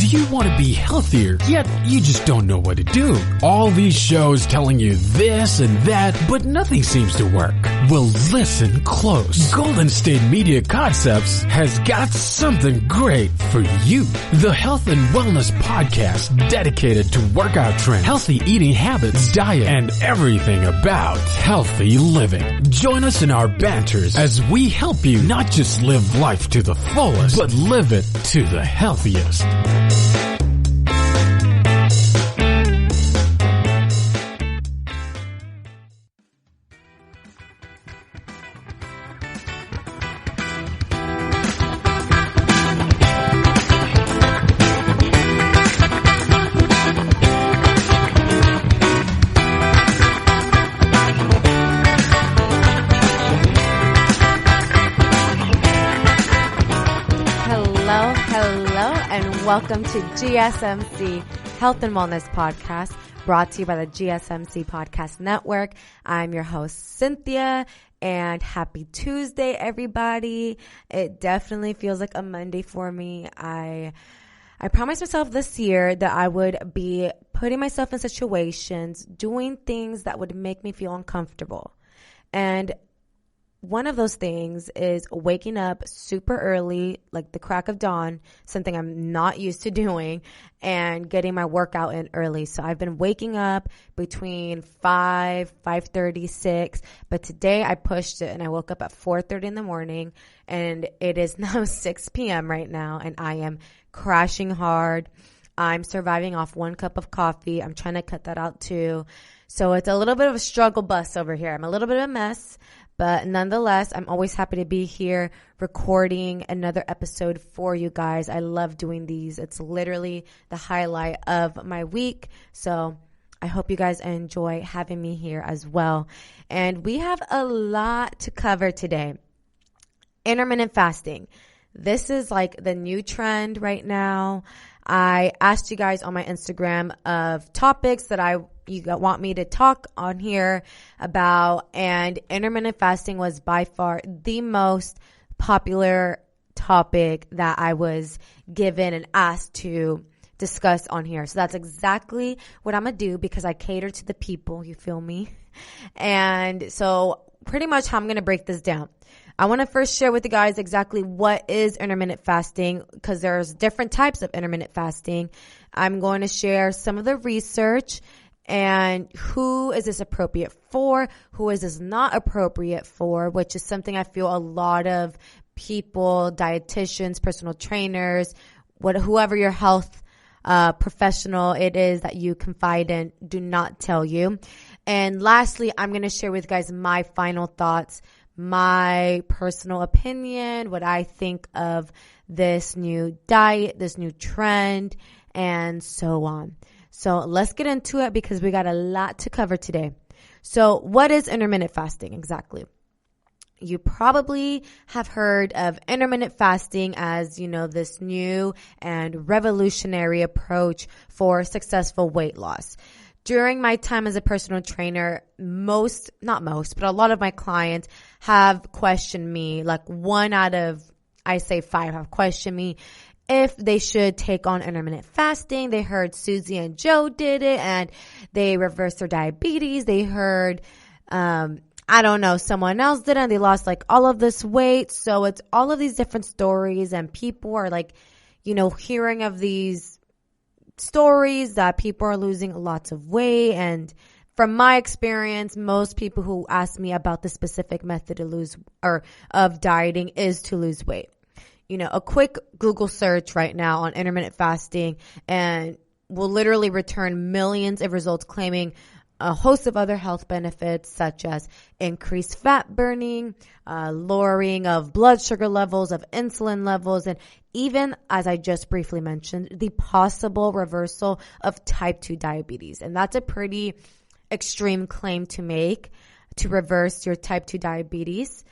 Do you want to be healthier, yet you just don't know what to do? All these shows telling you this and that, but nothing seems to work. Well, listen close. Golden State Media Concepts has got something great for you. The Health and Wellness Podcast dedicated to workout trends, healthy eating habits, diet, and everything about healthy living. Join us in our banters as we help you not just live life to the fullest, but live it to the healthiest. Welcome to GSMC Health and Wellness Podcast, brought to you by the GSMC Podcast Network. I'm your host, Cynthia, and happy Tuesday, everybody. It definitely feels like a Monday for me. I promised myself this year that I would be putting myself in situations, doing things that would make me feel uncomfortable. And one of those things is waking up super early, like the crack of dawn, something I'm not used to doing, and getting my workout in early. So I've been waking up between 5:30, 6, but today I pushed it and I woke up at 4:30 in the morning, and it is now 6 p.m. right now, and I am crashing hard. I'm surviving off 1 cup of coffee. I'm trying to cut that out too. So it's a little bit of a struggle bus over here. I'm a little bit of a mess. But nonetheless, I'm always happy to be here recording another episode for you guys. I love doing these. It's literally the highlight of my week. So I hope you guys enjoy having me here as well. And we have a lot to cover today. Intermittent fasting. This is like the new trend right now. I asked you guys on my Instagram of topics that you want me to talk on here about, and intermittent fasting was by far the most popular topic that I was given and asked to discuss on here. So that's exactly what I'm going to do because I cater to the people, you feel me? And so pretty much how I'm going to break this down. I want to first share with you guys exactly what is intermittent fasting because there's different types of intermittent fasting. I'm going to share some of the research and who is this appropriate for, who is this not appropriate for, which is something I feel a lot of people, dietitians, personal trainers, whoever your health professional it is that you confide in, do not tell you. And lastly, I'm going to share with you guys my final thoughts, my personal opinion, what I think of this new diet, this new trend, and so on. So let's get into it because we got a lot to cover today. So what is intermittent fasting exactly? You probably have heard of intermittent fasting as, this new and revolutionary approach for successful weight loss. During my time as a personal trainer, not most, but a lot of my clients have questioned me, like 1 out of, I say 5 have questioned me if they should take on intermittent fasting. They heard Susie and Joe did it and they reversed their diabetes. They heard, someone else did it and they lost like all of this weight. So it's all of these different stories and people are like, hearing of these stories that people are losing lots of weight. And from my experience, most people who ask me about the specific method to lose or of dieting is to lose weight. A quick Google search right now on intermittent fasting and will literally return millions of results claiming a host of other health benefits such as increased fat burning, lowering of blood sugar levels, of insulin levels, and even, as I just briefly mentioned, the possible reversal of type 2 diabetes. And that's a pretty extreme claim to make, to reverse your type 2 diabetes.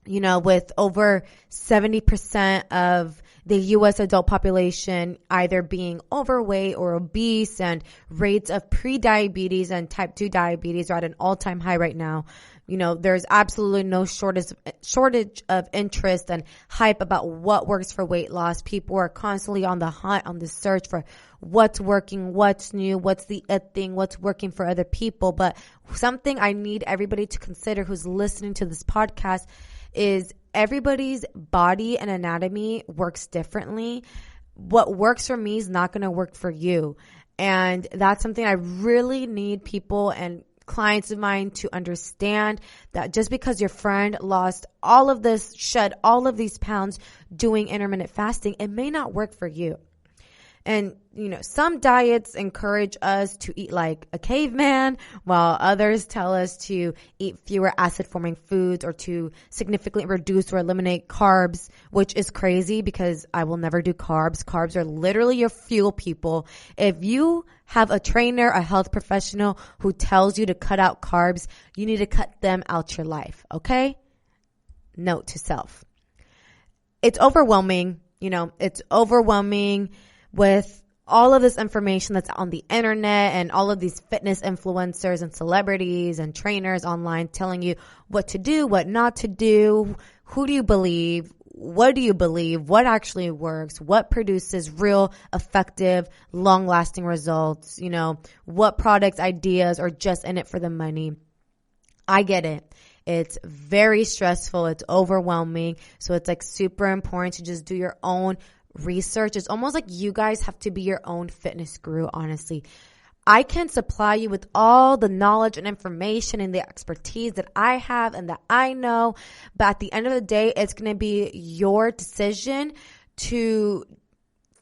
With over 70% of the U.S. adult population either being overweight or obese, and rates of pre-diabetes and type 2 diabetes are at an all-time high right now. There's absolutely no shortage of interest and hype about what works for weight loss. People are constantly on the hunt, on the search for what's working, what's new, what's the thing, what's working for other people. But something I need everybody to consider who's listening to this podcast is everybody's body and anatomy works differently. What works for me is not going to work for you. And that's something I really need people and clients of mine to understand, that just because your friend lost all of this, shed all of these pounds doing intermittent fasting, it may not work for you. And, some diets encourage us to eat like a caveman, while others tell us to eat fewer acid-forming foods or to significantly reduce or eliminate carbs, which is crazy because I will never do carbs. Carbs are literally your fuel, people. If you have a trainer, a health professional who tells you to cut out carbs, you need to cut them out your life, okay? Note to self. It's overwhelming, it's overwhelming with all of this information that's on the internet and all of these fitness influencers and celebrities and trainers online telling you what to do, what not to do. Who do you believe? What do you believe? What actually works? What produces real, effective, long-lasting results? What products, ideas are just in it for the money? I get it. It's very stressful. It's overwhelming. So it's like super important to just do your own research. It's almost like you guys have to be your own fitness guru, honestly. I can supply you with all the knowledge and information and the expertise that I have and that I know, but at the end of the day, it's going to be your decision to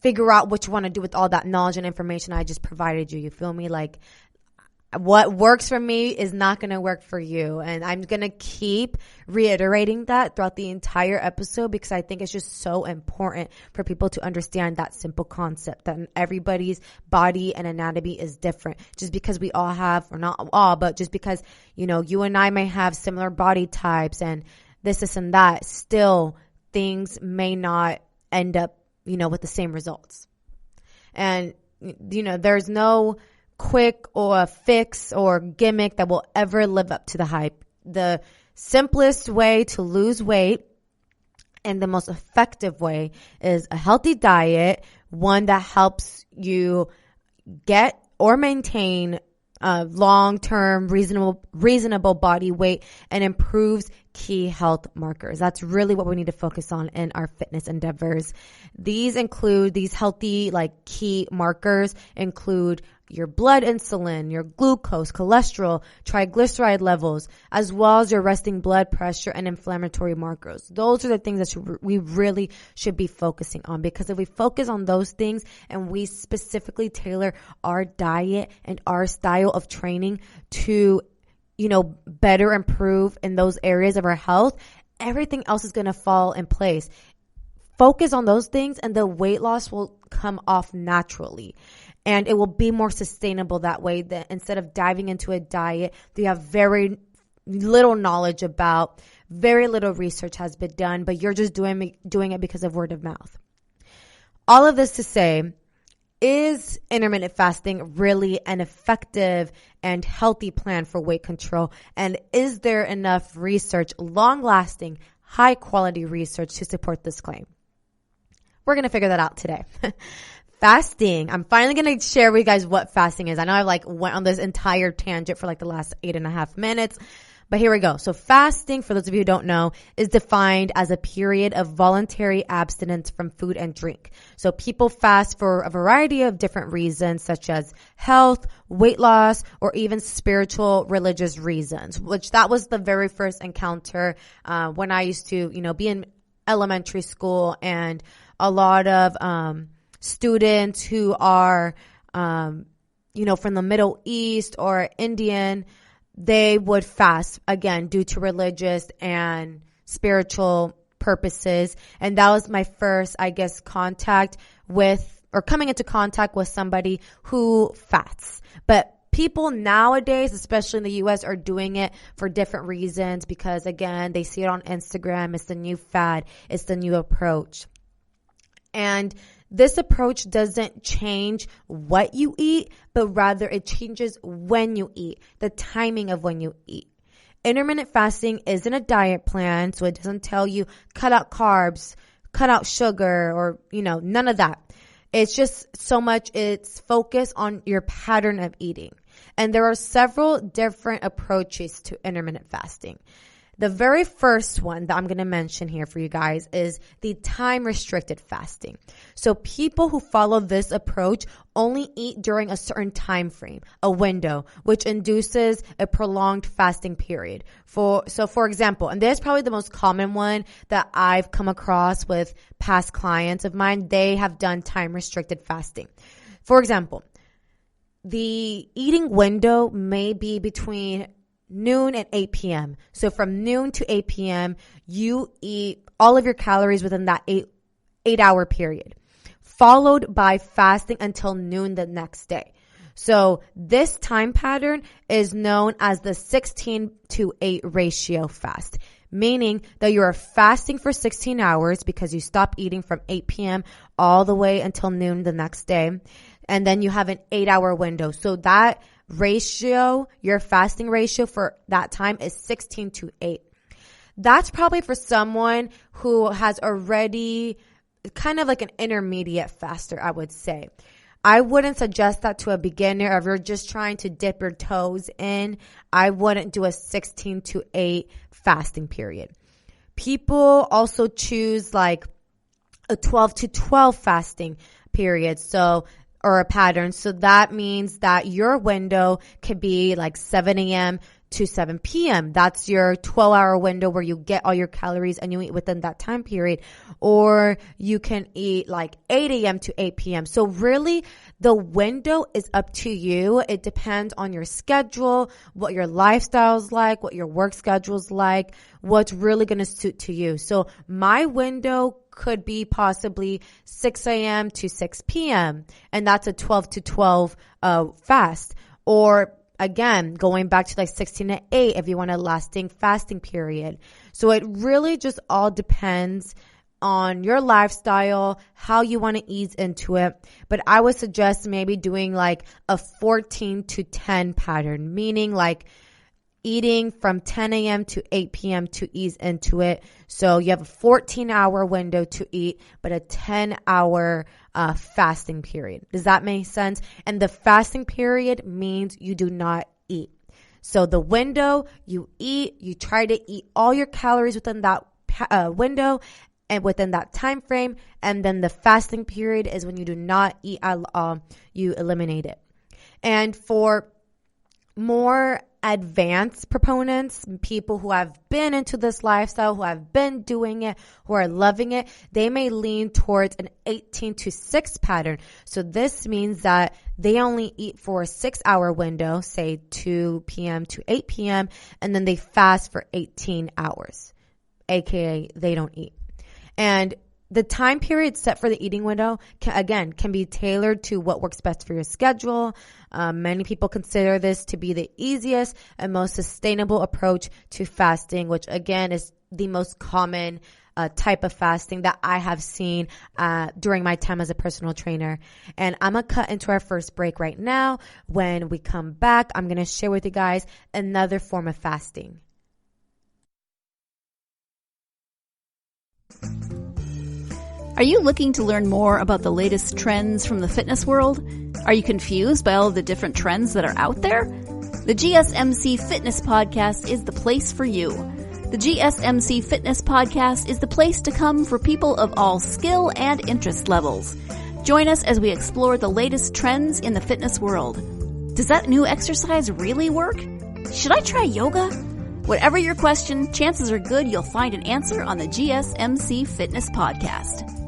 figure out what you want to do with all that knowledge and information I just provided you. You feel me? Like, what works for me is not going to work for you. And I'm going to keep reiterating that throughout the entire episode because I think it's just so important for people to understand that simple concept that everybody's body and anatomy is different. Just because we all have, or not all, but just because, you and I may have similar body types and this and that, still things may not end up, with the same results. And, there's no quick or a fix or gimmick that will ever live up to the hype. The simplest way to lose weight and the most effective way is a healthy diet, one that helps you get or maintain a long-term reasonable body weight and improves key health markers. That's really what we need to focus on in our fitness endeavors. These healthy key markers include your blood insulin, your glucose, cholesterol, triglyceride levels, as well as your resting blood pressure and inflammatory markers. Those are the things that we really should be focusing on, because if we focus on those things and we specifically tailor our diet and our style of training to, better improve in those areas of our health, everything else is going to fall in place. Focus on those things and the weight loss will come off naturally. And it will be more sustainable that way, that instead of diving into a diet that you have very little knowledge about, very little research has been done, but you're just doing it because of word of mouth. All of this to say, is intermittent fasting really an effective and healthy plan for weight control? And is there enough research, long-lasting, high-quality research to support this claim? We're going to figure that out today. Fasting. I'm finally going to share with you guys what fasting is. I know I went on this entire tangent for the last 8.5 minutes, but here we go. So fasting, for those of you who don't know, is defined as a period of voluntary abstinence from food and drink. So people fast for a variety of different reasons, such as health, weight loss, or even spiritual, religious reasons, which that was the very first encounter when I used to, be in elementary school, and a lot of students who are, from the Middle East or Indian, they would fast, again, due to religious and spiritual purposes. And that was my first, contact with, or coming into contact with somebody who fasts. But people nowadays, especially in the US, are doing it for different reasons because, again, they see it on Instagram. It's the new fad. It's the new approach. And this approach doesn't change what you eat, but rather it changes when you eat, the timing of when you eat. intermittent fasting isn't a diet plan, so it doesn't tell you cut out carbs, cut out sugar, or, none of that. It's just it's focused on your pattern of eating. And there are several different approaches to intermittent fasting. The very first one that I'm going to mention here for you guys is the time-restricted fasting. So people who follow this approach only eat during a certain time frame, a window, which induces a prolonged fasting period. For example, and this is probably the most common one that I've come across with past clients of mine, they have done time-restricted fasting. For example, the eating window may be between noon and 8 p.m. So from noon to 8 p.m., you eat all of your calories within that 8-hour period, followed by fasting until noon the next day. So this time pattern is known as the 16-to-8 ratio fast, meaning that you are fasting for 16 hours because you stop eating from 8 p.m. all the way until noon the next day. And then you have an 8-hour window. So that ratio, your fasting ratio for that time is 16-to-8. That's probably for someone who has already kind of like an intermediate faster, I would say. I wouldn't suggest that to a beginner. If you're just trying to dip your toes in, I wouldn't do a 16-to-8 fasting period. People also choose like a 12-to-12 fasting period. Or a pattern. So that means that your window could be like 7 a.m. to 7 p.m. That's your 12-hour window where you get all your calories and you eat within that time period. Or you can eat like 8 a.m. to 8 p.m. So really, the window is up to you. It depends on your schedule, what your lifestyle is like, what your work schedule is like, what's really going to suit to you. So my window could be possibly 6 a.m. to 6 p.m. and that's a 12-to-12 fast. Or again, going back to like 16-to-8 if you want a lasting fasting period. So it really just all depends on your lifestyle, how you want to ease into it. But I would suggest maybe doing like a 14-to-10 pattern, meaning like eating from 10 a.m. to 8 p.m. to ease into it. So you have a 14-hour window to eat, but a 10-hour fasting period. Does that make sense? And the fasting period means you do not eat. So the window, you eat, you try to eat all your calories within that window and within that time frame. And then the fasting period is when you do not eat at all, you eliminate it. And for more advanced proponents, people who have been into this lifestyle, who have been doing it, who are loving it, they may lean towards an 18-to-6 pattern. So this means that they only eat for a 6-hour window, say 2 p.m. to 8 p.m., and then they fast for 18 hours, aka they don't eat. And the time period set for the eating window, can be tailored to what works best for your schedule. Many people consider this to be the easiest and most sustainable approach to fasting, which again is the most common type of fasting that I have seen during my time as a personal trainer. And I'm going to cut into our first break right now. When we come back, I'm going to share with you guys another form of fasting. Are you looking to learn more about the latest trends from the fitness world? Are you confused by all of the different trends that are out there? The GSMC Fitness Podcast is the place for you. The GSMC Fitness Podcast is the place to come for people of all skill and interest levels. Join us as we explore the latest trends in the fitness world. Does that new exercise really work? Should I try yoga? Whatever your question, chances are good you'll find an answer on the GSMC Fitness Podcast.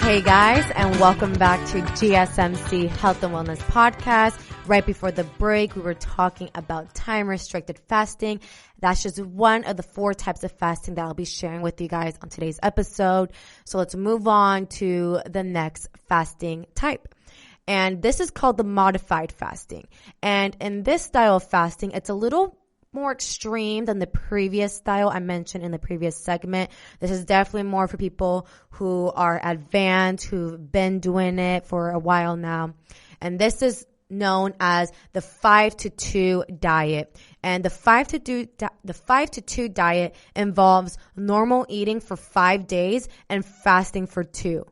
Hey guys, and welcome back to GSMC Health and Wellness Podcast, right before the break, we were talking about time-restricted fasting. That's just one of the 4 types of fasting that I'll be sharing with you guys on today's episode. So let's move on to the next fasting type. And this is called the modified fasting. And in this style of fasting, it's a little more extreme than the previous style I mentioned in the previous segment. This is definitely more for people who are advanced, who've been doing it for a while now. And this is known as the 5-2 diet. And the 5-2 diet involves normal eating for 5 days and fasting for 2.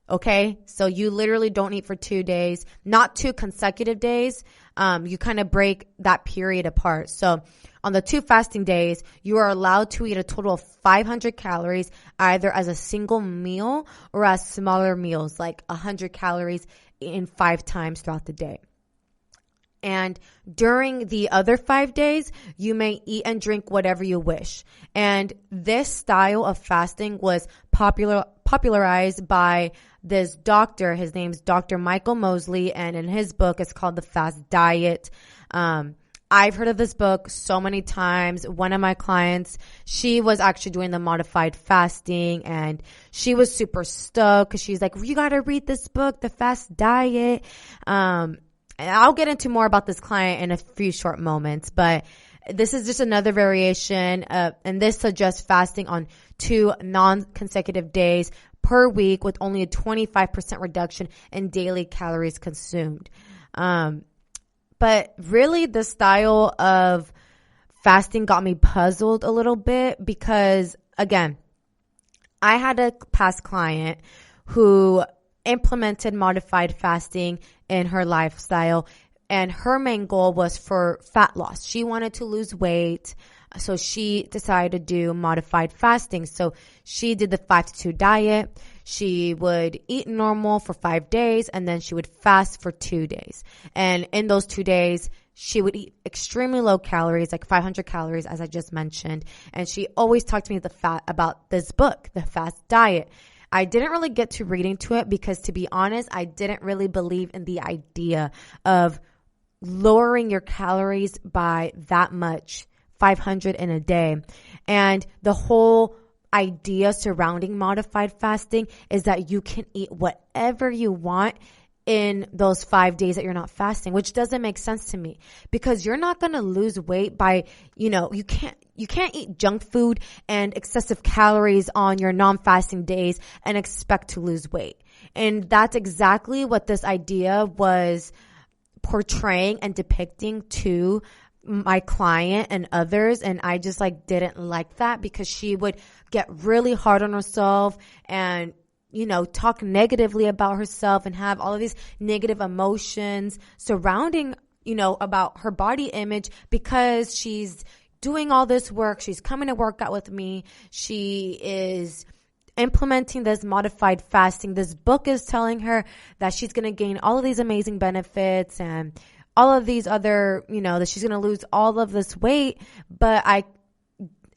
Okay, so you literally don't eat for 2 days, not 2 consecutive days. You kind of break that period apart. So on the 2 fasting days, you are allowed to eat a total of 500 calories, either as a single meal or as smaller meals, like 100 calories in 5 times throughout the day. And during the other 5 days, you may eat and drink whatever you wish. And this style of fasting was popularized by this doctor. His name's Dr. Michael Mosley, and in his book, it's called The Fast Diet. I've heard of this book so many times. One of my clients, she was actually doing the modified fasting, and she was super stoked because she's like, you got to read this book, The Fast Diet. And I'll get into more about this client in a few short moments, but this is just another variation, and this suggests fasting on 2 non-consecutive days per week with only a 25% reduction in daily calories consumed. But really, the style of fasting got me puzzled a little bit because, again, I had a past client who implemented modified fasting in her lifestyle, and her main goal was for fat loss. She wanted to lose weight, so she decided to do modified fasting. So she did the 5-2 diet. She would eat normal for 5 days, and then she would fast for 2 days. And in those 2 days, she would eat extremely low calories, like 500 calories, as I just mentioned. And she always talked to me about this book, The Fast Diet. I didn't really get to reading to it because, to be honest, I didn't really believe in the idea of lowering your calories by that much, 500 in a day. And the whole idea surrounding modified fasting is that you can eat whatever you want in those 5 days that you're not fasting, which doesn't make sense to me because you're not going to lose weight by, you can't eat junk food and excessive calories on your non-fasting days and expect to lose weight. And that's exactly what this idea was portraying and depicting to my client and others. And I just didn't like that because she would get really hard on herself and talk negatively about herself and have all of these negative emotions surrounding, about her body image because she's doing all this work. She's coming to work out with me. She is implementing this modified fasting. This book is telling her that she's going to gain all of these amazing benefits and all of these other, that she's going to lose all of this weight. But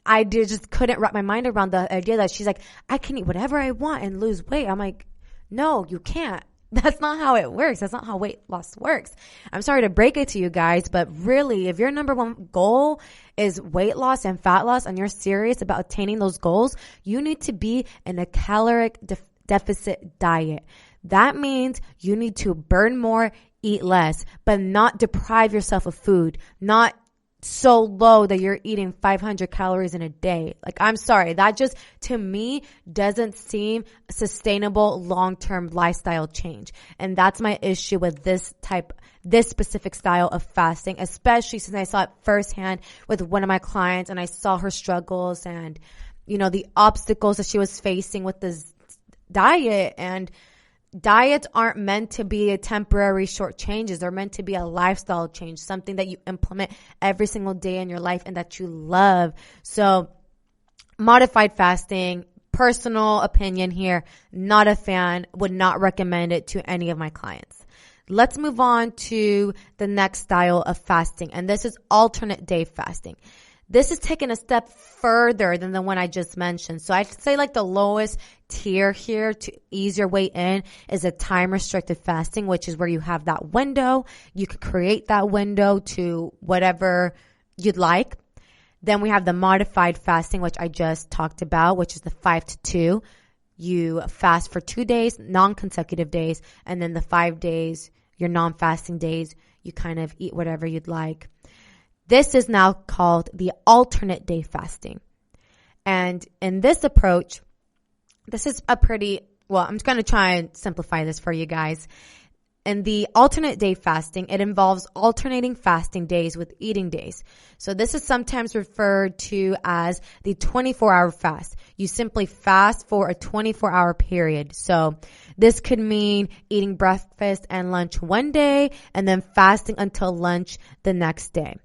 I just couldn't wrap my mind around the idea that she's like, I can eat whatever I want and lose weight. I'm like, no, you can't. That's not how it works. That's not how weight loss works. I'm sorry to break it to you guys, but really, if your number one goal is weight loss and fat loss and you're serious about attaining those goals, you need to be in a caloric deficit diet. That means you need to burn more, eat less, but not deprive yourself of food, not so low that you're eating 500 calories in a day. I'm sorry, that just to me doesn't seem sustainable long-term lifestyle change. And that's my issue with this specific style of fasting, especially since I saw it firsthand with one of my clients and I saw her struggles and, the obstacles that she was facing with this diet. And diets aren't meant to be a temporary short changes. They're meant to be a lifestyle change, something that you implement every single day in your life and that you love. So modified fasting, personal opinion here, not a fan, would not recommend it to any of my clients. Let's move on to the next style of fasting, and this is alternate day fasting. This is taken a step further than the one I just mentioned. So I'd say like the lowest tier here to ease your way in is a time restricted fasting, which is where you have that window. You could create that window to whatever you'd like. Then we have the modified fasting, which I just talked about, which is the 5 to 2. You fast for 2 days, non-consecutive days, and then the 5 days, your non-fasting days, you kind of eat whatever you'd like. This is now called the alternate day fasting. And in this approach, this is I'm going to try and simplify this for you guys. In the alternate day fasting, it involves alternating fasting days with eating days. So this is sometimes referred to as the 24-hour fast. You simply fast for a 24-hour period. So this could mean eating breakfast and lunch one day and then fasting until lunch the next day.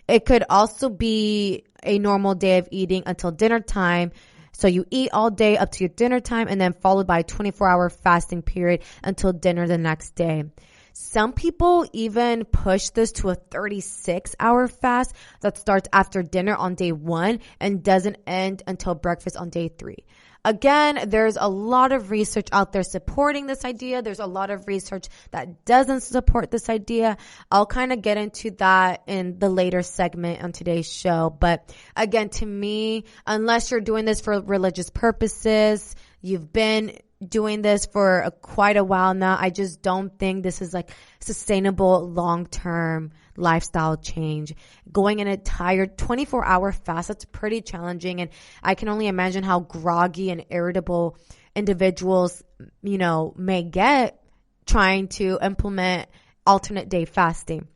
It could also be a normal day of eating until dinner time. So you eat all day up to your dinner time and then followed by a 24-hour fasting period until dinner the next day. Some people even push this to a 36-hour fast that starts after dinner on day 1 and doesn't end until breakfast on day 3. Again, there's a lot of research out there supporting this idea. There's a lot of research that doesn't support this idea. I'll kind of get into that in the later segment on today's show. But again, to me, unless you're doing this for religious purposes, you've been doing this for quite a while now, I just don't think this is like sustainable long-term lifestyle change. Going an entire 24-hour fast, that's pretty challenging. And I can only imagine how groggy and irritable individuals, may get trying to implement alternate day fasting.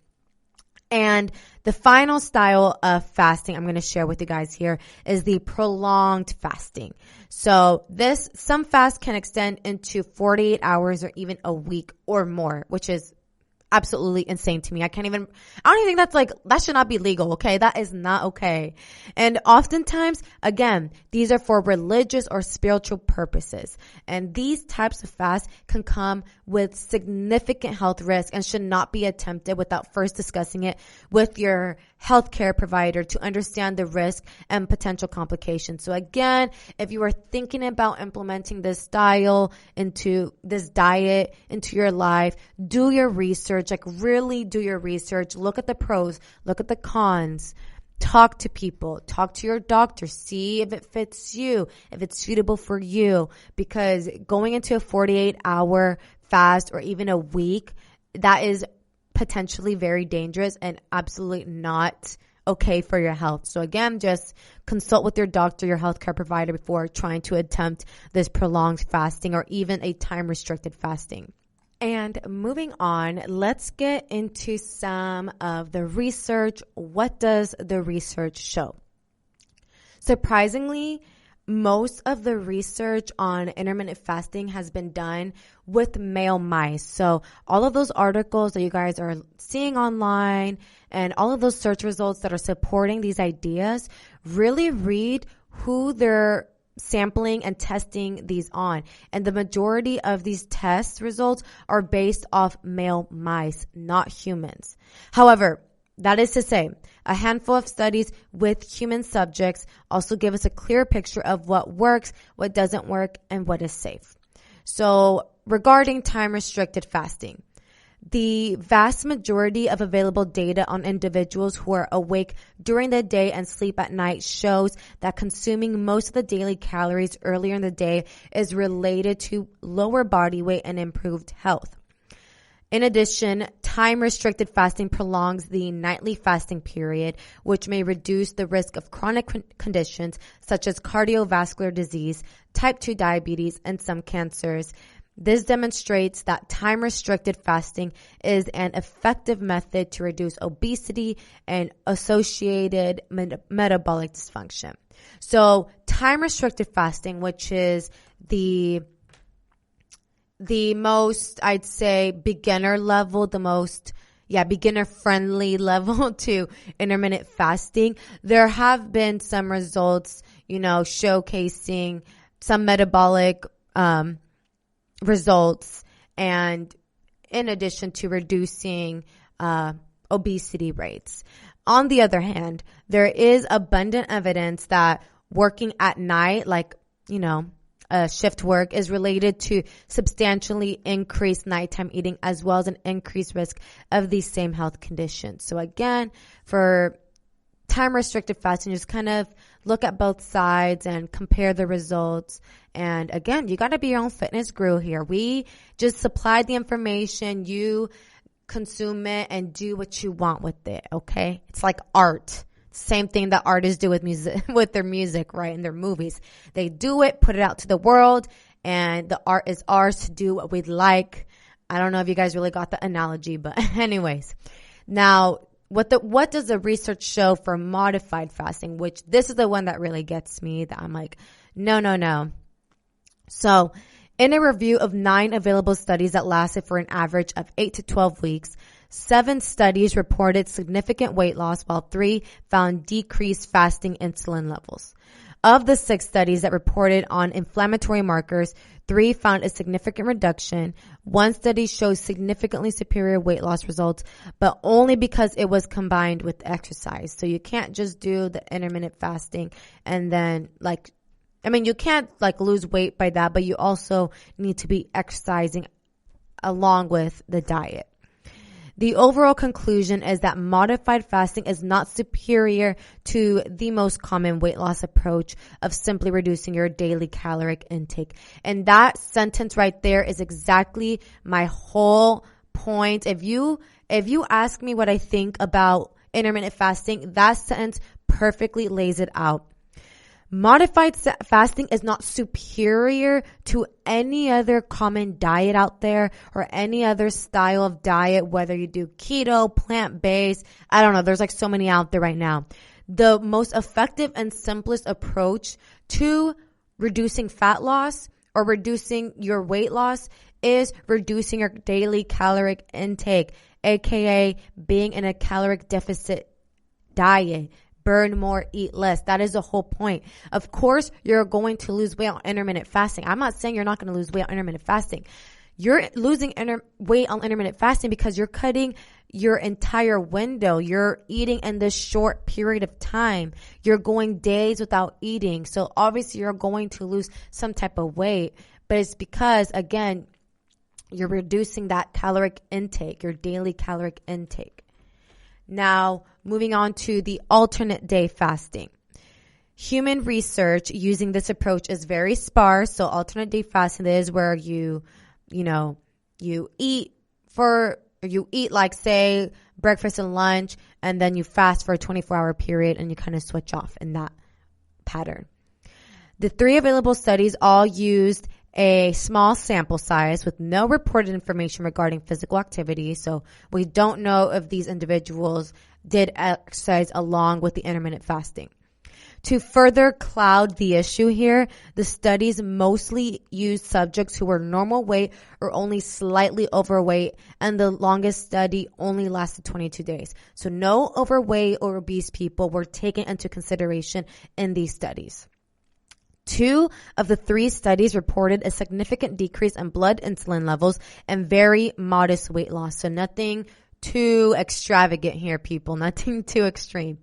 And the final style of fasting I'm going to share with you guys here is the prolonged fasting. So some fasts can extend into 48 hours or even a week or more, which is absolutely insane to me. I don't even think that should not be legal. Okay. That is not okay. And oftentimes, again, these are for religious or spiritual purposes. And these types of fasts can come with significant health risk and should not be attempted without first discussing it with your healthcare provider to understand the risk and potential complications. So again, if you are thinking about implementing this diet into your life, do your research. Really do your research. Look at the pros, look at the cons. Talk to people, talk to your doctor, see if it fits you, if it's suitable for you. Because going into a 48-hour fast or even a week, that is potentially very dangerous and absolutely not okay for your health. So again, just consult with your doctor, your healthcare provider before trying to attempt this prolonged fasting or even a time-restricted fasting. And moving on, let's get into some of the research. What does the research show? Surprisingly, most of the research on intermittent fasting has been done with male mice. So all of those articles that you guys are seeing online and all of those search results that are supporting these ideas, really read who they're sampling and testing these on. And the majority of these test results are based off male mice, not humans. However, that is to say, a handful of studies with human subjects also give us a clear picture of what works, what doesn't work, and what is safe. So regarding time-restricted fasting, the vast majority of available data on individuals who are awake during the day and sleep at night shows that consuming most of the daily calories earlier in the day is related to lower body weight and improved health. In addition, time-restricted fasting prolongs the nightly fasting period, which may reduce the risk of chronic conditions such as cardiovascular disease, type 2 diabetes, and some cancers. This demonstrates that time-restricted fasting is an effective method to reduce obesity and associated metabolic dysfunction. So time-restricted fasting, which is the most, I'd say, beginner level, beginner friendly level to intermittent fasting. There have been some results, showcasing some metabolic, results, and in addition to reducing obesity rates. On the other hand, there is abundant evidence that working at night, like, shift work, is related to substantially increased nighttime eating as well as an increased risk of these same health conditions. So again, for time restricted fasting, just kind of look at both sides and compare the results. And again, you got to be your own fitness guru here. We just supply the information, you consume it and do what you want with it. Okay. It's like art. Same thing that artists do with music, with their music, right? In their movies. They do it, put it out to the world, and the art is ours to do what we'd like. I don't know if you guys really got the analogy, but anyways. Now, what does the research show for modified fasting? Which this is the one that really gets me, that I'm like, no. So, in a review of 9 available studies that lasted for an average of 8 to 12 weeks, 7 studies reported significant weight loss, while 3 found decreased fasting insulin levels. Of the 6 studies that reported on inflammatory markers, 3 found a significant reduction. 1 study shows significantly superior weight loss results, but only because it was combined with exercise. So you can't just do the intermittent fasting and then you can't lose weight by that, but you also need to be exercising along with the diet. The overall conclusion is that modified fasting is not superior to the most common weight loss approach of simply reducing your daily caloric intake. And that sentence right there is exactly my whole point. If you ask me what I think about intermittent fasting, that sentence perfectly lays it out. Modified fasting is not superior to any other common diet out there or any other style of diet, whether you do keto, plant-based. I don't know. There's so many out there right now. The most effective and simplest approach to reducing fat loss or reducing your weight loss is reducing your daily caloric intake, aka being in a caloric deficit diet. Burn more, eat less. That is the whole point. Of course, you're going to lose weight on intermittent fasting. I'm not saying you're not going to lose weight on intermittent fasting. You're losing weight on intermittent fasting because you're cutting your entire window. You're eating in this short period of time. You're going days without eating. So obviously you're going to lose some type of weight, but it's because, again, you're reducing that caloric intake, your daily caloric intake. Now, moving on to the alternate day fasting. Human research using this approach is very sparse. So alternate day fasting is where you eat say breakfast and lunch, and then you fast for a 24-hour period and you kind of switch off in that pattern. The 3 available studies all used a small sample size with no reported information regarding physical activity. So we don't know if these individuals did exercise along with the intermittent fasting. To further cloud the issue here, the studies mostly used subjects who were normal weight or only slightly overweight, and the longest study only lasted 22 days. So no overweight or obese people were taken into consideration in these studies. 2 of the 3 studies reported a significant decrease in blood insulin levels and very modest weight loss. So nothing too extravagant here, people. Nothing too extreme.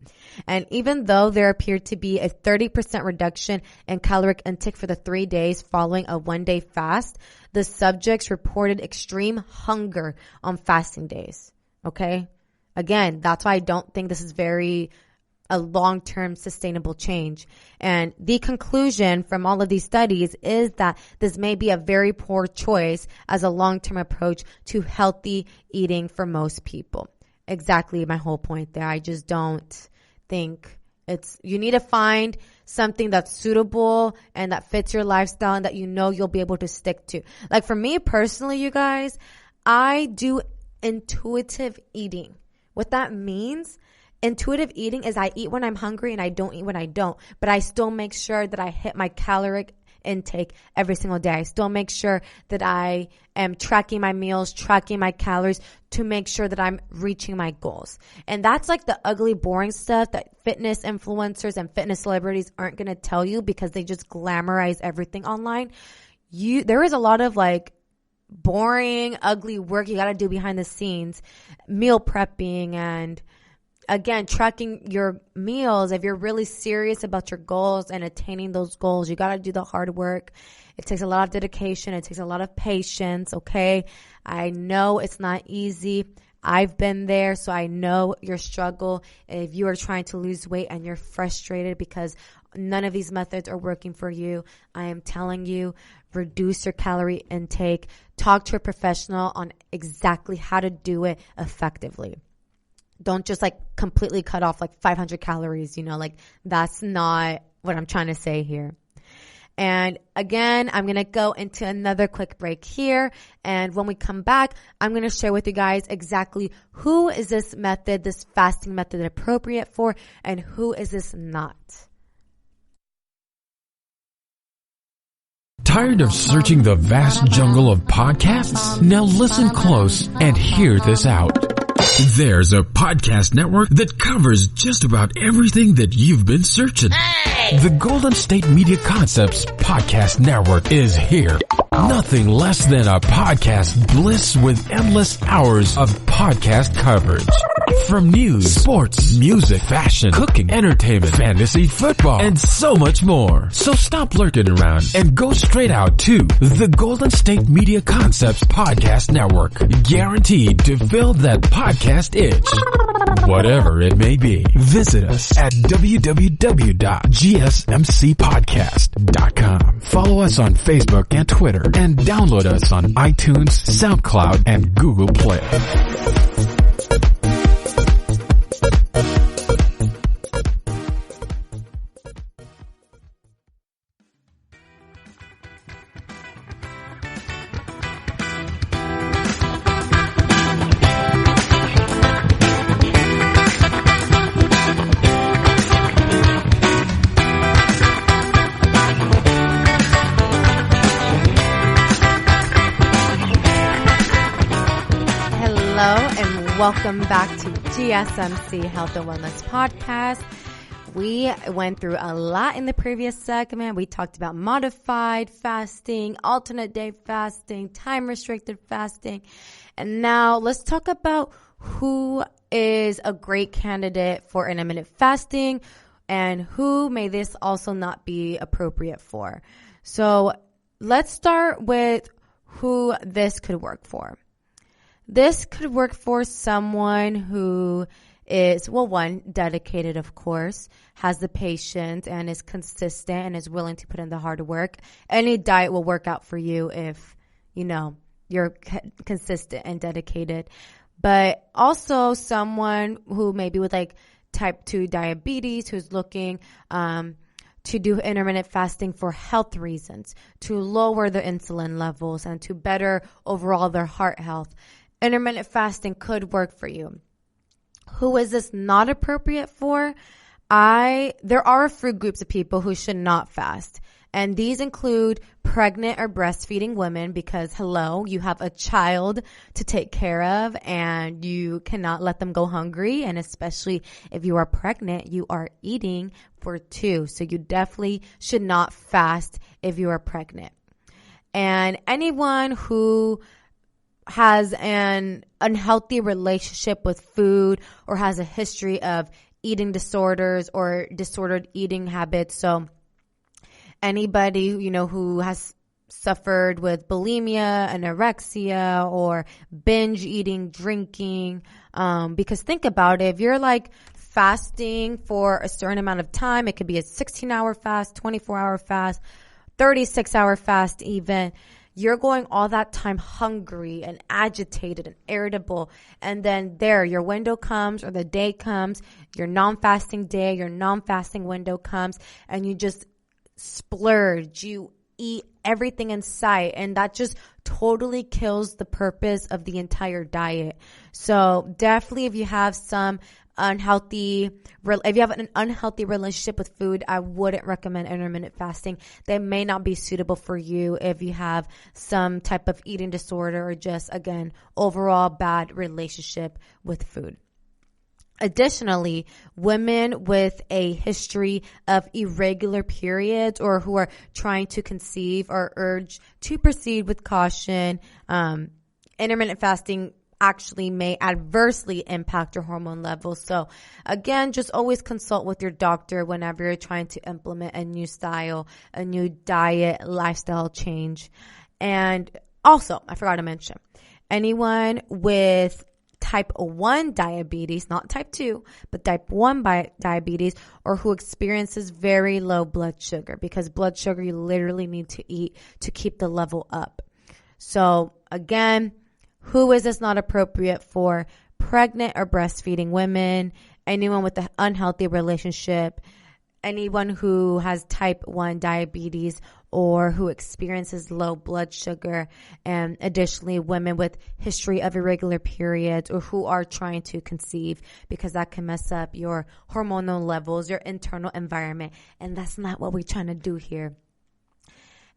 And even though there appeared to be a 30% reduction in caloric intake for the 3 days following a 1-day fast, the subjects reported extreme hunger on fasting days. Okay? Again, that's why I don't think this is a long-term sustainable change. And the conclusion from all of these studies is that this may be a very poor choice as a long-term approach to healthy eating for most people. Exactly my whole point there. I just don't think you need to find something that's suitable and that fits your lifestyle and that you'll be able to stick to. Like for me personally, you guys, I do intuitive eating. What that means, intuitive eating is I eat when I'm hungry and I don't eat when I don't, but I still make sure that I hit my caloric intake every single day. I still make sure that I am tracking my meals, tracking my calories to make sure that I'm reaching my goals. And that's like the ugly, boring stuff that fitness influencers and fitness celebrities aren't going to tell you because they just glamorize everything online. There is a lot of boring, ugly work you got to do behind the scenes, meal prepping, and again, tracking your meals. If you're really serious about your goals and attaining those goals, you got to do the hard work. It takes a lot of dedication. It takes a lot of patience. Okay. I know it's not easy. I've been there, so I know your struggle. If you are trying to lose weight and you're frustrated because none of these methods are working for you, I am telling you, reduce your calorie intake. Talk to a professional on exactly how to do it effectively. Don't just completely cut off 500 calories, that's not what I'm trying to say here. And again, I'm going to go into another quick break here. And when we come back, I'm going to share with you guys exactly who is this method, this fasting method appropriate for, and who is this not. Tired of searching the vast jungle of podcasts? Now listen close and hear this out. There's a podcast network that covers just about everything that you've been searching. Hey! The Golden State Media Concepts Podcast Network is here. Nothing less than a podcast bliss with endless hours of podcast coverage. From news, sports, music, fashion, cooking, entertainment, fantasy, football, and so much more. So stop lurking around and go straight out to the Golden State Media Concepts Podcast Network. Guaranteed to fill that podcast itch. Whatever it may be. Visit us at www.gsmcpodcast.com. Follow us on Facebook and Twitter and download us on iTunes, SoundCloud, and Google Play. Welcome back to GSMC Health and Wellness Podcast. We went through a lot in the previous segment. We talked about modified fasting, alternate day fasting, time restricted fasting. And now let's talk about who is a great candidate for intermittent fasting and who may this also not be appropriate for. So let's start with who this could work for. This could work for someone who is, one, dedicated, of course, has the patience and is consistent and is willing to put in the hard work. Any diet will work out for you if, you're consistent and dedicated. But also someone who maybe with type 2 diabetes, who's looking to do intermittent fasting for health reasons, to lower their insulin levels and to better overall their heart health. Intermittent fasting could work for you. Who is this not appropriate for? There are a few groups of people who should not fast. And these include pregnant or breastfeeding women because, you have a child to take care of and you cannot let them go hungry. And especially if you are pregnant, you are eating for two. So you definitely should not fast if you are pregnant. And anyone who has an unhealthy relationship with food or has a history of eating disorders or disordered eating habits. So anybody, who has suffered with bulimia, anorexia, or binge eating, drinking, because think about it, if you're fasting for a certain amount of time, it could be a 16-hour fast, 24-hour fast, 36-hour fast even. You're going all that time hungry and agitated and irritable. And then your window comes or the day comes, your non-fasting day, your non-fasting window comes, and you just splurge. You eat everything in sight. And that just totally kills the purpose of the entire diet. So definitely if you have an unhealthy relationship with food, I wouldn't recommend intermittent fasting. They may not be suitable for you if you have some type of eating disorder or just, again, overall bad relationship with food. Additionally, women with a history of irregular periods or who are trying to conceive are urged to proceed with caution. Intermittent fasting actually may adversely impact your hormone levels. So again, just always consult with your doctor whenever you're trying to implement a new style, a new diet, lifestyle change. And also, I forgot to mention, anyone with type 1 diabetes, not type 2, but type 1 diabetes, or who experiences very low blood sugar, because blood sugar you literally need to eat to keep the level up. So again, who is this not appropriate for? Pregnant or breastfeeding women, anyone with an unhealthy relationship, anyone who has type 1 diabetes or who experiences low blood sugar, and additionally women with history of irregular periods or who are trying to conceive, because that can mess up your hormonal levels, your internal environment, and that's not what we're trying to do here.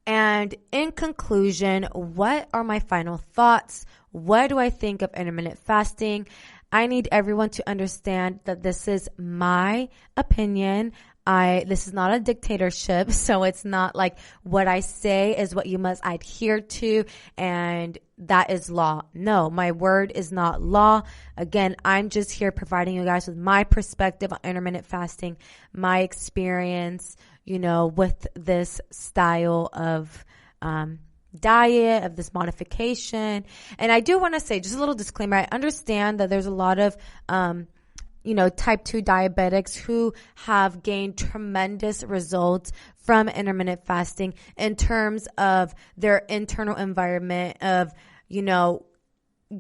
And in conclusion, what are my final thoughts? What do I think of intermittent fasting? I need everyone to understand that this is my opinion. This is not a dictatorship, so it's not like what I say is what you must adhere to and that is law. No, my word is not law. Again, I'm just here providing you guys with my perspective on intermittent fasting, my experience, with this style of diet, of this modification. And I do want to say, just a little disclaimer, I understand that there's a lot of type 2 diabetics who have gained tremendous results from intermittent fasting in terms of their internal environment of,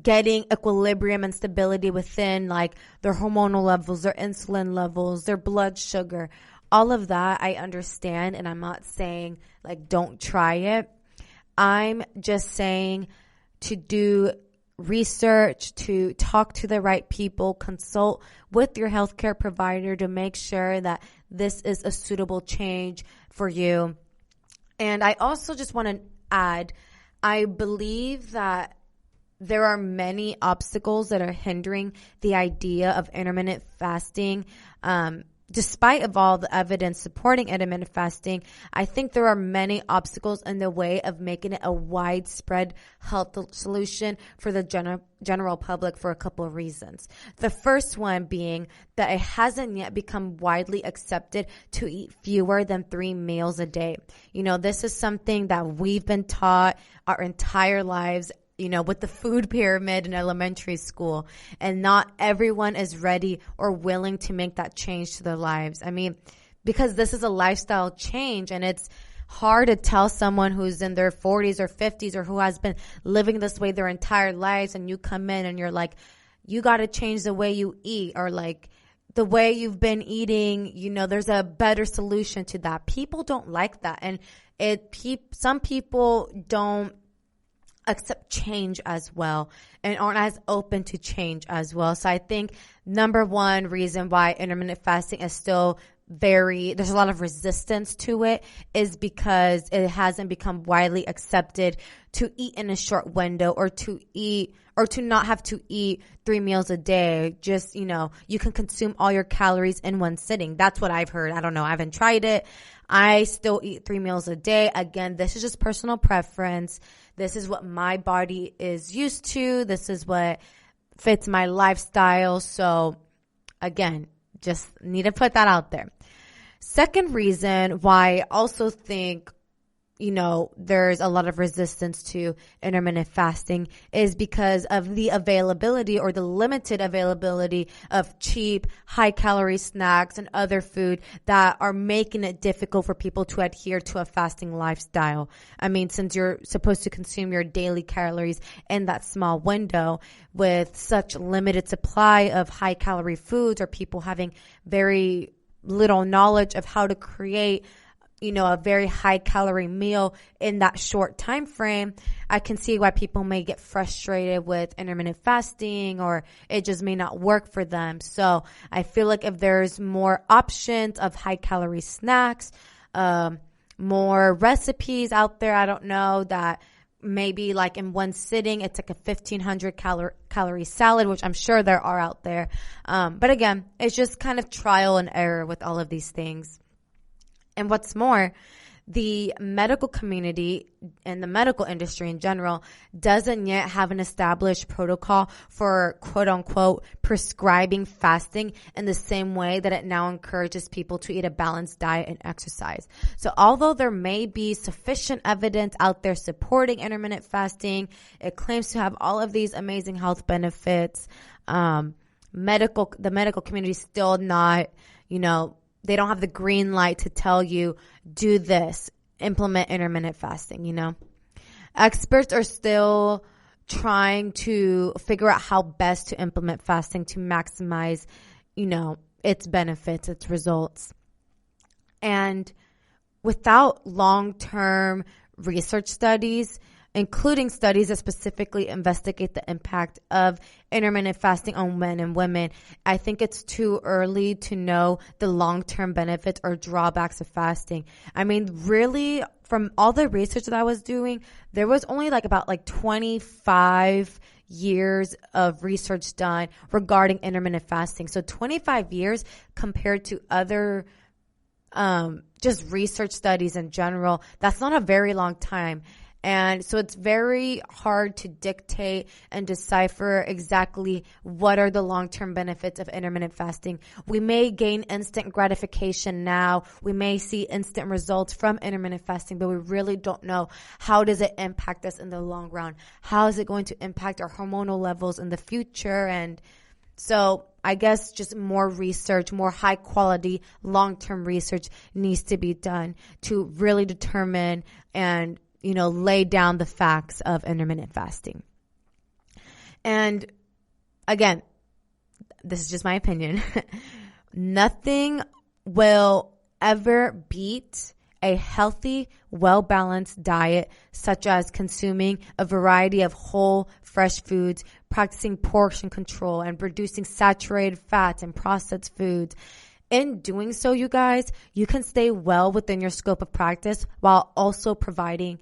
getting equilibrium and stability within like their hormonal levels, their insulin levels, their blood sugar, all of that I understand. And I'm not saying like, don't try it. I'm just saying to do research, to talk to the right people, consult with your healthcare provider to make sure that this is a suitable change for you. And I also just want to add, I believe that there are many obstacles that are hindering the idea of intermittent fasting. Despite of all the evidence supporting intermittent fasting, I think there are many obstacles in the way of making it a widespread health solution for the general public for a couple of reasons. The first one being that it hasn't yet become widely accepted to eat fewer than 3 meals a day. This is something that we've been taught our entire lives, with the food pyramid in elementary school, and not everyone is ready or willing to make that change to their lives. I mean, because this is a lifestyle change and it's hard to tell someone who's in their 40s or 50s or who has been living this way their entire lives, and you come in and you're like, you got to change the way you eat, or like the way you've been eating, there's a better solution to that. People don't like that. And some people don't accept change as well and aren't as open to change as well. So I think number one reason why intermittent fasting is still there's a lot of resistance to it is because it hasn't become widely accepted to eat in a short window, or to not have to eat 3 meals a day. Just, you can consume all your calories in one sitting. That's what I've heard. I don't know. I haven't tried it. I still eat 3 meals a day. Again, this is just personal preference. This is what my body is used to. This is what fits my lifestyle. So again, just need to put that out there. Second reason why I also think, there's a lot of resistance to intermittent fasting is because of the availability or the limited availability of cheap, high-calorie snacks and other food that are making it difficult for people to adhere to a fasting lifestyle. I mean, since you're supposed to consume your daily calories in that small window with such limited supply of high-calorie foods, or people having very little knowledge of how to create a very high calorie meal in that short time frame, I can see why people may get frustrated with intermittent fasting, or it just may not work for them. So I feel like if there's more options of high calorie snacks, more recipes out there, I don't know, that maybe like in one sitting, it's like a 1,500 calorie salad, which I'm sure there are out there. But again, it's just kind of trial and error with all of these things. And what's more, the medical community and the medical industry in general doesn't yet have an established protocol for quote unquote prescribing fasting in the same way that it now encourages people to eat a balanced diet and exercise. So although there may be sufficient evidence out there supporting intermittent fasting, it claims to have all of these amazing health benefits. The medical community is still not, they don't have the green light to tell you, do this, implement intermittent fasting, Experts are still trying to figure out how best to implement fasting to maximize, its benefits, its results. And without long-term research studies, including studies that specifically investigate the impact of intermittent fasting on men and women, I think it's too early to know the long-term benefits or drawbacks of fasting. I mean, really, from all the research that I was doing, there was only about 25 years of research done regarding intermittent fasting. So 25 years compared to other just research studies in general, that's not a very long time. And so it's very hard to dictate and decipher exactly what are the long-term benefits of intermittent fasting. We may gain instant gratification now. We may see instant results from intermittent fasting, but we really don't know how does it impact us in the long run. How is it going to impact our hormonal levels in the future? And so I guess just more research, more high quality, long-term research needs to be done to really determine and lay down the facts of intermittent fasting. And again, this is just my opinion. Nothing will ever beat a healthy, well-balanced diet, such as consuming a variety of whole, fresh foods, practicing portion control, and reducing saturated fats and processed foods. In doing so, you guys, you can stay well within your scope of practice while also providing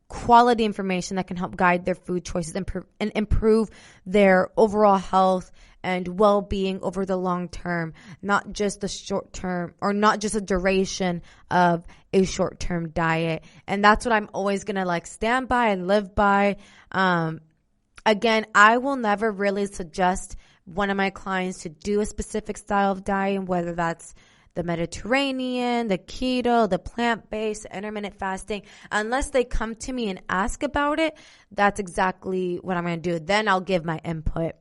quality information that can help guide their food choices and improve their overall health and well-being over the long term, not just the short term or not just a duration of a short-term diet. And that's what I'm always going to stand by and live by. Again, I will never really suggest one of my clients to do a specific style of diet, whether that's the Mediterranean, the keto, the plant-based, intermittent fasting. Unless they come to me and ask about it, that's exactly what I'm going to do. Then I'll give my input.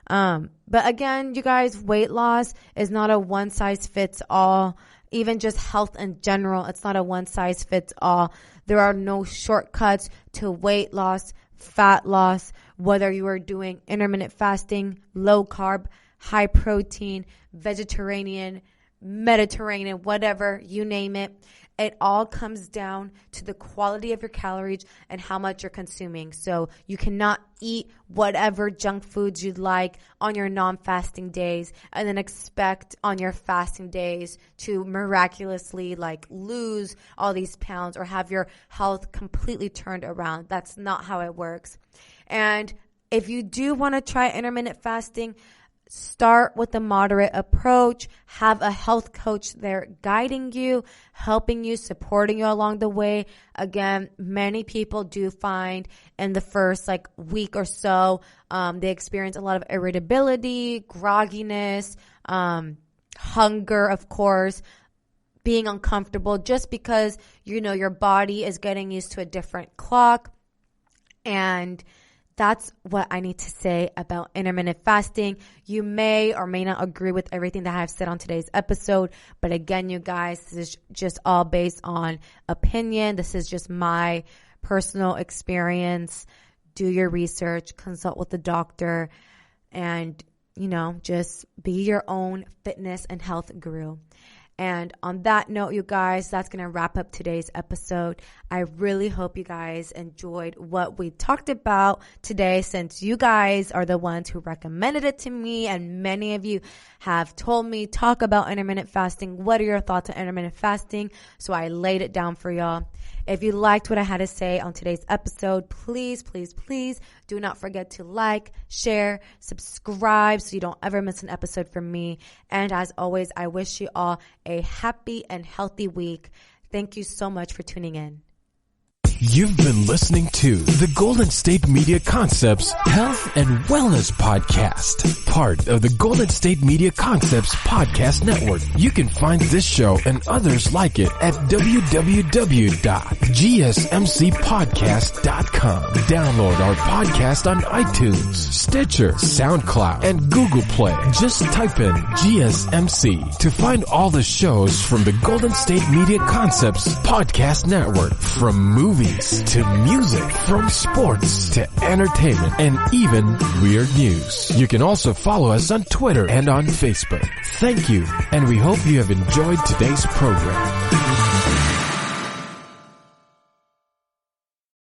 But again, you guys, weight loss is not a one-size-fits-all. Even just health in general, it's not a one-size-fits-all. There are no shortcuts to weight loss, fat loss, whether you are doing intermittent fasting, low carb, high protein, vegetarian, Mediterranean, whatever, you name it. It all comes down to the quality of your calories and how much you're consuming. So you cannot eat whatever junk foods you'd like on your non-fasting days and then expect on your fasting days to miraculously lose all these pounds or have your health completely turned around. That's not how it works. And if you do want to try intermittent fasting, start with a moderate approach. Have a health coach there guiding you, helping you, supporting you along the way. Again, many people do find in the first week or so, they experience a lot of irritability, grogginess, hunger, of course, being uncomfortable just because, your body is getting used to a different clock. And that's what I need to say about intermittent fasting. You may or may not agree with everything that I've said on today's episode. But again, you guys, this is just all based on opinion. This is just my personal experience. Do your research, consult with the doctor, and, just be your own fitness and health guru. And on that note, you guys, that's going to wrap up today's episode. I really hope you guys enjoyed what we talked about today, since you guys are the ones who recommended it to me, and many of you have told me, talk about intermittent fasting. What are your thoughts on intermittent fasting? So I laid it down for y'all. If you liked what I had to say on today's episode, please, please, please do not forget to like, share, subscribe so you don't ever miss an episode from me. And as always, I wish you all a happy and healthy week. Thank you so much for tuning in. You've been listening to the Golden State Media Concepts Health and Wellness Podcast, part of the Golden State Media Concepts Podcast Network. You can find this show and others like it at www.gsmcpodcast.com. Download our podcast on iTunes, Stitcher, SoundCloud, and Google Play. Just type in GSMC to find all the shows from the Golden State Media Concepts Podcast Network, from movies to music, from sports to entertainment, and even weird news. You can also follow us on Twitter and on Facebook. Thank you, and we hope you have enjoyed today's program.